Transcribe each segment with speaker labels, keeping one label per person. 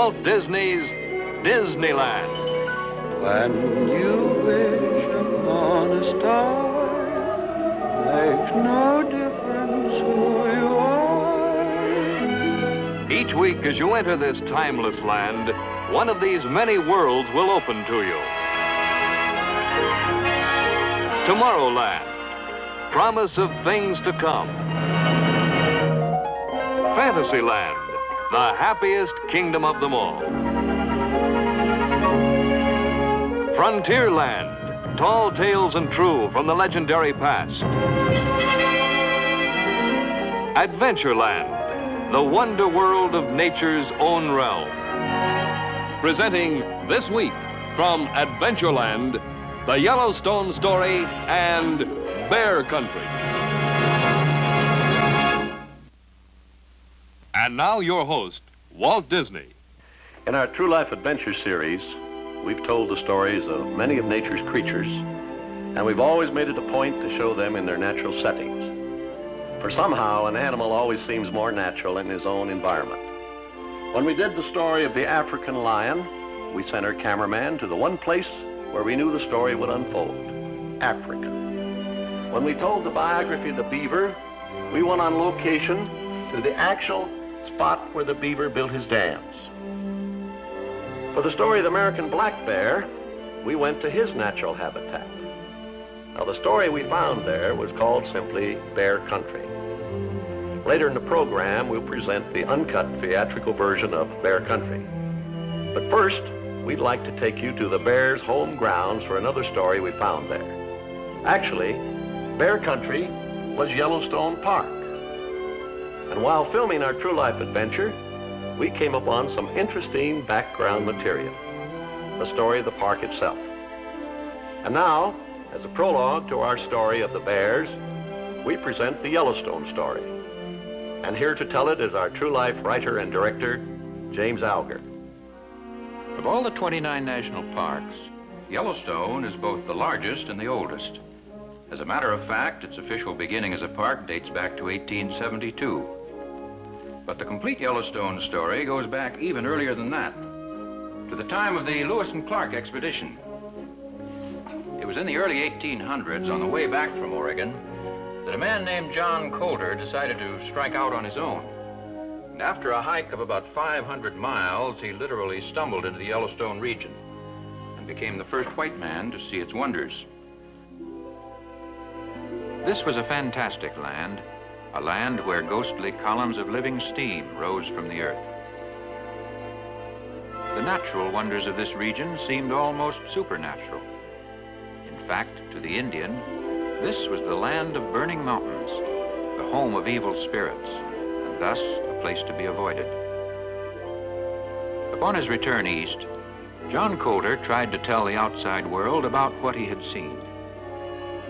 Speaker 1: Walt Disney's Disneyland.
Speaker 2: When you wish upon a star, makes no difference who you are.
Speaker 1: Each week as you enter this timeless land, one of these many worlds will open to you. Tomorrowland, promise of things to come. Fantasyland, the happiest kingdom of them all. Frontierland, tall tales and true from the legendary past. Adventureland, the wonder world of nature's own realm. Presenting this week from Adventureland, the Yellowstone Story and Bear Country. And now your host, Walt Disney.
Speaker 3: In our True Life Adventure series, we've told the stories of many of nature's creatures, and we've always made it a point to show them in their natural settings. For somehow, an animal always seems more natural in his own environment. When we did the story of the African lion, we sent our cameraman to the one place where we knew the story would unfold, Africa. When we told the biography of the beaver, we went on location to the actual spot where the beaver built his dams. For the story of the American black bear, we went to his natural habitat. Now, the story we found there was called simply Bear Country. Later in the program, we'll present the uncut theatrical version of Bear Country. But first, we'd like to take you to the bear's home grounds for another story we found there. Actually, Bear Country was Yellowstone Park. And while filming our True Life adventure, we came upon some interesting background material, the story of the park itself. And now, as a prologue to our story of the bears, we present the Yellowstone Story. And here to tell it is our True Life writer and director, James Alger.
Speaker 4: Of all the 29 national parks, Yellowstone is both the largest and the oldest. As a matter of fact, its official beginning as a park dates back to 1872. But the complete Yellowstone story goes back even earlier than that, to the time of the Lewis and Clark expedition. It was in the early 1800s, on the way back from Oregon, that a man named John Coulter decided to strike out on his own. And after a hike of about 500 miles, he literally stumbled into the Yellowstone region and became the first white man to see its wonders. This was a fantastic land, a land where ghostly columns of living steam rose from the earth. The natural wonders of this region seemed almost supernatural. In fact, to the Indian, this was the land of burning mountains, the home of evil spirits, and thus a place to be avoided. Upon his return east, John Coulter tried to tell the outside world about what he had seen.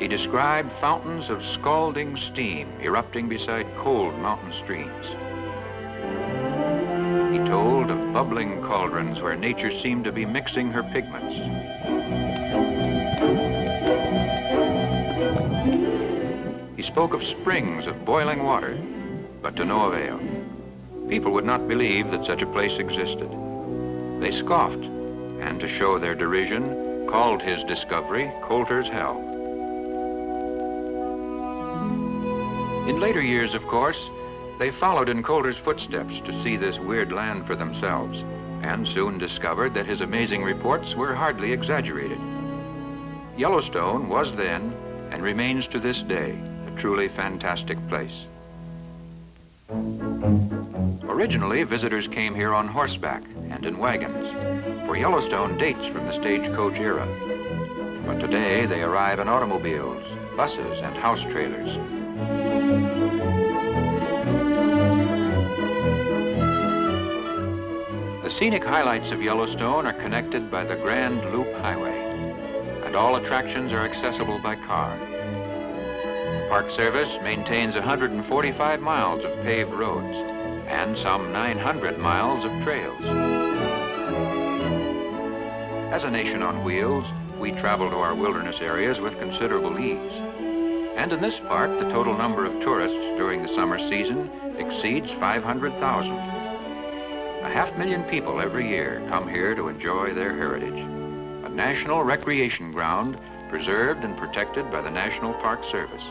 Speaker 4: He described fountains of scalding steam erupting beside cold mountain streams. He told of bubbling cauldrons where nature seemed to be mixing her pigments. He spoke of springs of boiling water, but to no avail. People would not believe that such a place existed. They scoffed, and to show their derision, called his discovery Coulter's Hell. In later years, of course, they followed in Coulter's footsteps to see this weird land for themselves, and soon discovered that his amazing reports were hardly exaggerated. Yellowstone was then, and remains to this day, a truly fantastic place. Originally, visitors came here on horseback and in wagons, for Yellowstone dates from the stagecoach era. But today, they arrive in automobiles, buses, and house trailers. The scenic highlights of Yellowstone are connected by the Grand Loop Highway, and all attractions are accessible by car. The Park Service maintains 145 miles of paved roads and some 900 miles of trails. As a nation on wheels, we travel to our wilderness areas with considerable ease. And in this park, the total number of tourists during the summer season exceeds 500,000. 500,000 people every year come here to enjoy their heritage. A national recreation ground preserved and protected by the National Park Service.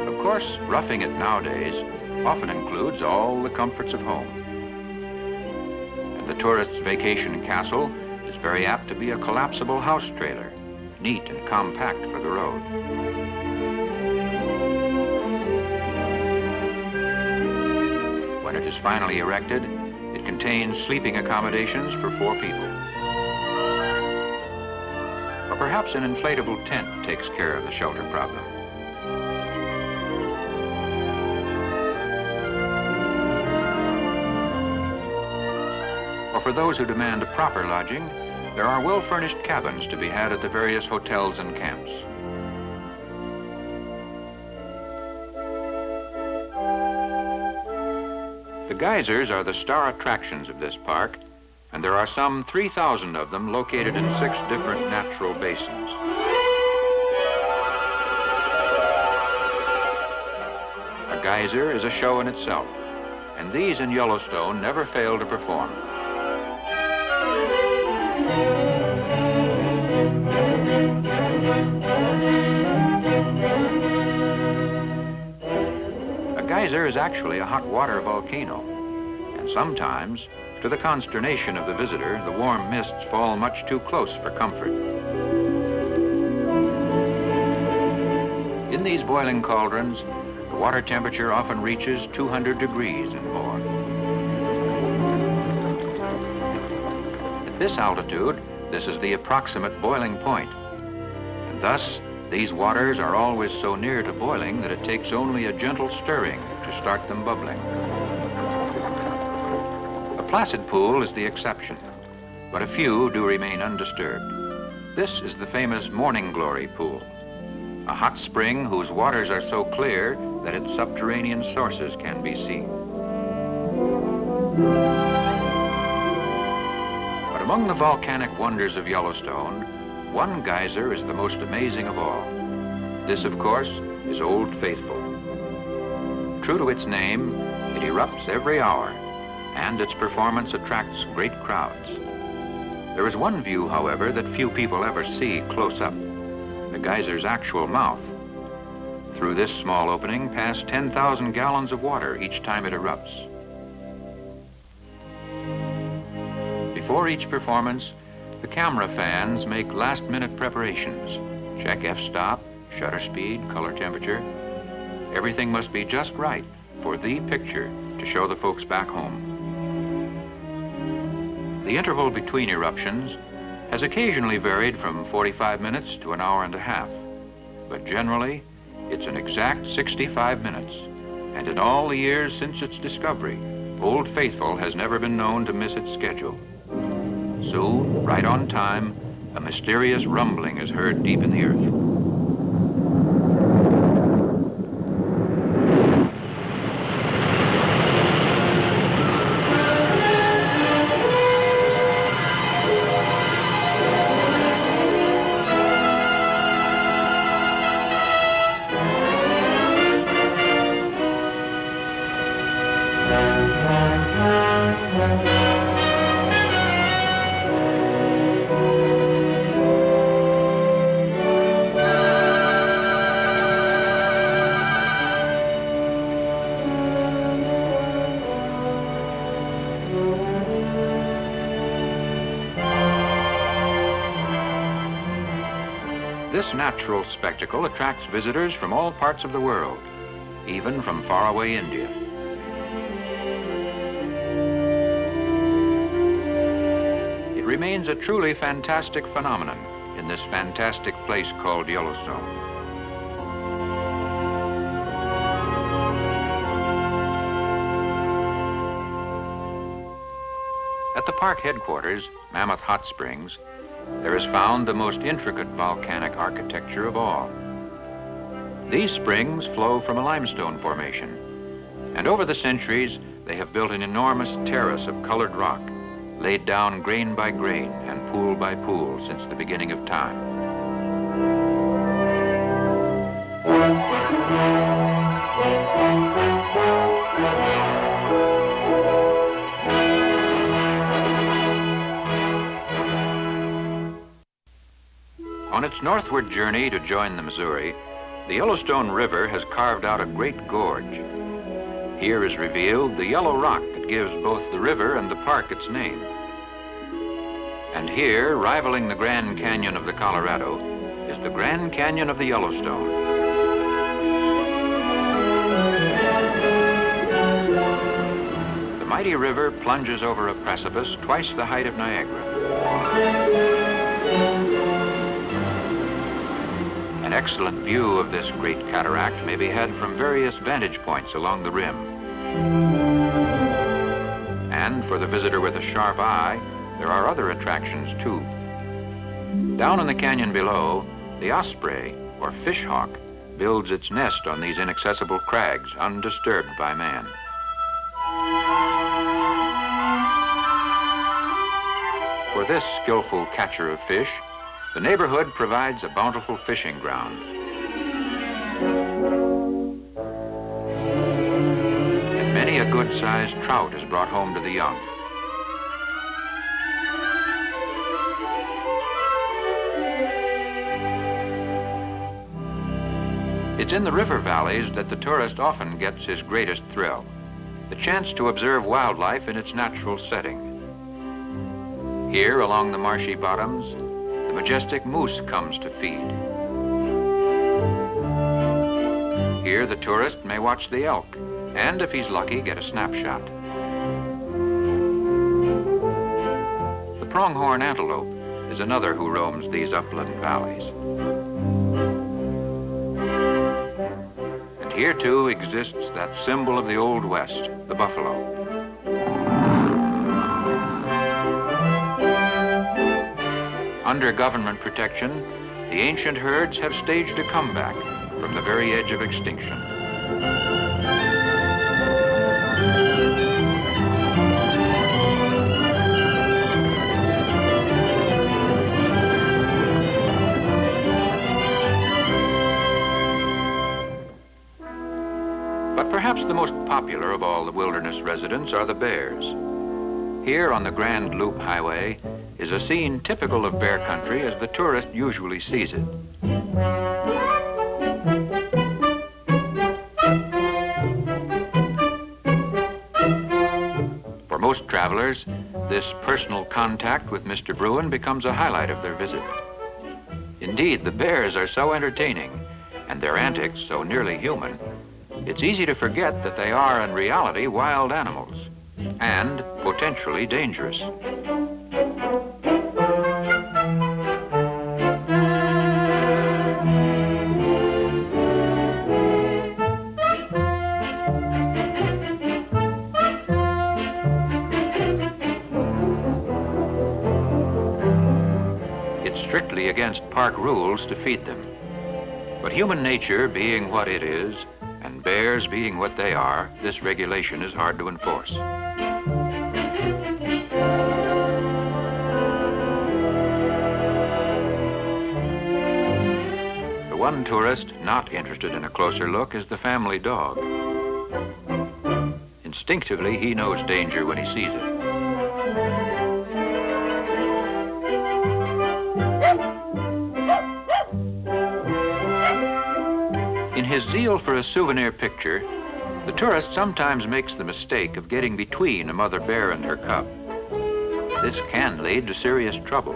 Speaker 4: Of course, roughing it nowadays often includes all the comforts of home. And the tourist's vacation castle is very apt to be a collapsible house trailer, neat and compact for the road. When it is finally erected, it contains sleeping accommodations for 4 people. Or perhaps an inflatable tent takes care of the shelter problem. Or for those who demand a proper lodging, there are well-furnished cabins to be had at the various hotels and camps. The geysers are the star attractions of this park, and there are some 3,000 of them located in 6 different natural basins. A geyser is a show in itself, and these in Yellowstone never fail to perform. A geyser is actually a hot water volcano, and sometimes, to the consternation of the visitor, the warm mists fall much too close for comfort. In these boiling cauldrons, the water temperature often reaches 200 degrees and more. At this altitude, this is the approximate boiling point, and thus these waters are always so near to boiling that it takes only a gentle stirring to start them bubbling. A placid pool is the exception, but a few do remain undisturbed. This is the famous Morning Glory pool, a hot spring whose waters are so clear that its subterranean sources can be seen. But among the volcanic wonders of Yellowstone, one geyser is the most amazing of all. This, of course, is Old Faithful. True to its name, it erupts every hour, and its performance attracts great crowds. There is one view, however, that few people ever see close up, the geyser's actual mouth. Through this small opening pass 10,000 gallons of water each time it erupts. Before each performance, the camera fans make last-minute preparations. Check f-stop, shutter speed, color temperature. Everything must be just right for the picture to show the folks back home. The interval between eruptions has occasionally varied from 45 minutes to an hour and a half, but generally it's an exact 65 minutes, and in all the years since its discovery, Old Faithful has never been known to miss its schedule. Soon, right on time, a mysterious rumbling is heard deep in the earth. This natural spectacle attracts visitors from all parts of the world, even from faraway India. It remains a truly fantastic phenomenon in this fantastic place called Yellowstone. At the park headquarters, Mammoth Hot Springs, there is found the most intricate volcanic architecture of all. These springs flow from a limestone formation, and over the centuries, they have built an enormous terrace of colored rock, laid down grain by grain and pool by pool since the beginning of time. its northward journey to join the Missouri, the Yellowstone River has carved out a great gorge. Here is revealed the yellow rock that gives both the river and the park its name. And here, rivaling the Grand Canyon of the Colorado, is the Grand Canyon of the Yellowstone. The mighty river plunges over a precipice twice the height of Niagara. An excellent view of this great cataract may be had from various vantage points along the rim. And for the visitor with a sharp eye, there are other attractions too. Down in the canyon below, the osprey, or fishhawk, builds its nest on these inaccessible crags, undisturbed by man. For this skillful catcher of fish, the neighborhood provides a bountiful fishing ground. And many a good-sized trout is brought home to the young. It's in the river valleys that the tourist often gets his greatest thrill, the chance to observe wildlife in its natural setting. Here, along the marshy bottoms, the majestic moose comes to feed. Here, the tourist may watch the elk, and if he's lucky, get a snapshot. The pronghorn antelope is another who roams these upland valleys. And here, too, exists that symbol of the Old West, the buffalo. Under government protection, the ancient herds have staged a comeback from the very edge of extinction. But perhaps the most popular of all the wilderness residents are the bears. Here on the Grand Loop Highway is a scene typical of bear country as the tourist usually sees it. For most travelers, this personal contact with Mr. Bruin becomes a highlight of their visit. Indeed, the bears are so entertaining and their antics so nearly human, it's easy to forget that they are in reality wild animals and potentially dangerous. It's strictly against park rules to feed them. But human nature being what it is, and bears being what they are, this regulation is hard to enforce. The one tourist not interested in a closer look is the family dog. Instinctively, he knows danger when he sees it. In his zeal for a souvenir picture, the tourist sometimes makes the mistake of getting between a mother bear and her cub. This can lead to serious trouble,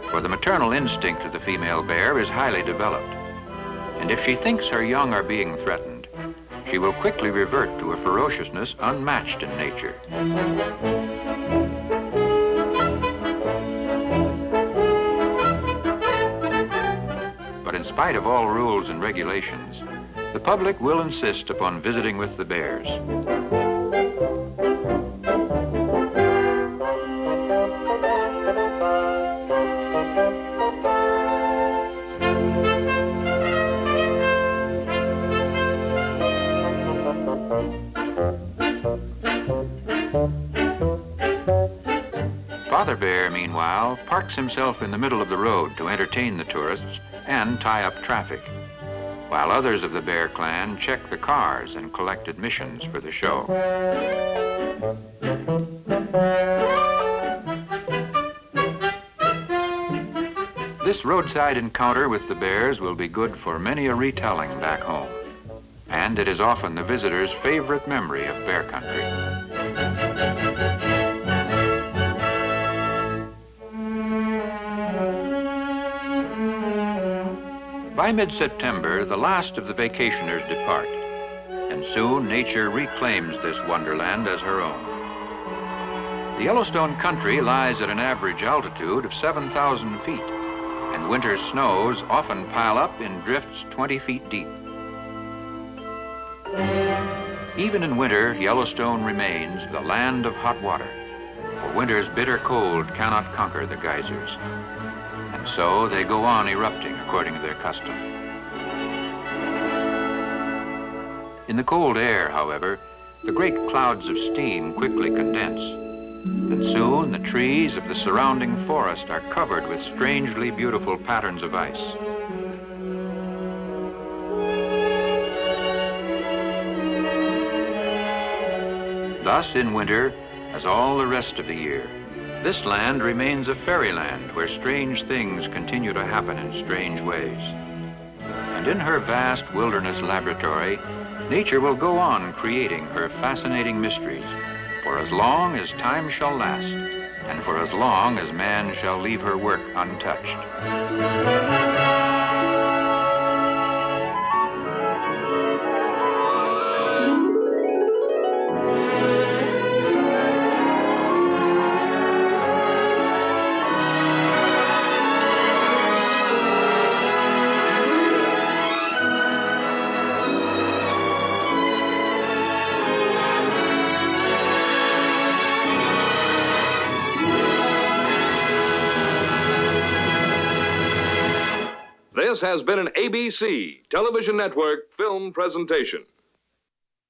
Speaker 4: for the maternal instinct of the female bear is highly developed. And if she thinks her young are being threatened, she will quickly revert to a ferociousness unmatched in nature. But in spite of all rules and regulations, the public will insist upon visiting with the bears. Father Bear, meanwhile, parks himself in the middle of the road to entertain the tourists and tie up traffic, while others of the bear clan check the cars and collect admissions for the show. This roadside encounter with the bears will be good for many a retelling back home. And it is often the visitor's favorite memory of bear country. By mid-September, the last of the vacationers depart, and soon nature reclaims this wonderland as her own. The Yellowstone country lies at an average altitude of 7,000 feet, and winter snows often pile up in drifts 20 feet deep. Even in winter, Yellowstone remains the land of hot water, for winter's bitter cold cannot conquer the geysers. And so they go on erupting according to their custom. In the cold air, however, the great clouds of steam quickly condense, and soon the trees of the surrounding forest are covered with strangely beautiful patterns of ice. Thus, in winter, as all the rest of the year, this land remains a fairyland where strange things continue to happen in strange ways. And in her vast wilderness laboratory, nature will go on creating her fascinating mysteries for as long as time shall last, and for as long as man shall leave her work untouched.
Speaker 1: This has been an ABC Television Network film presentation.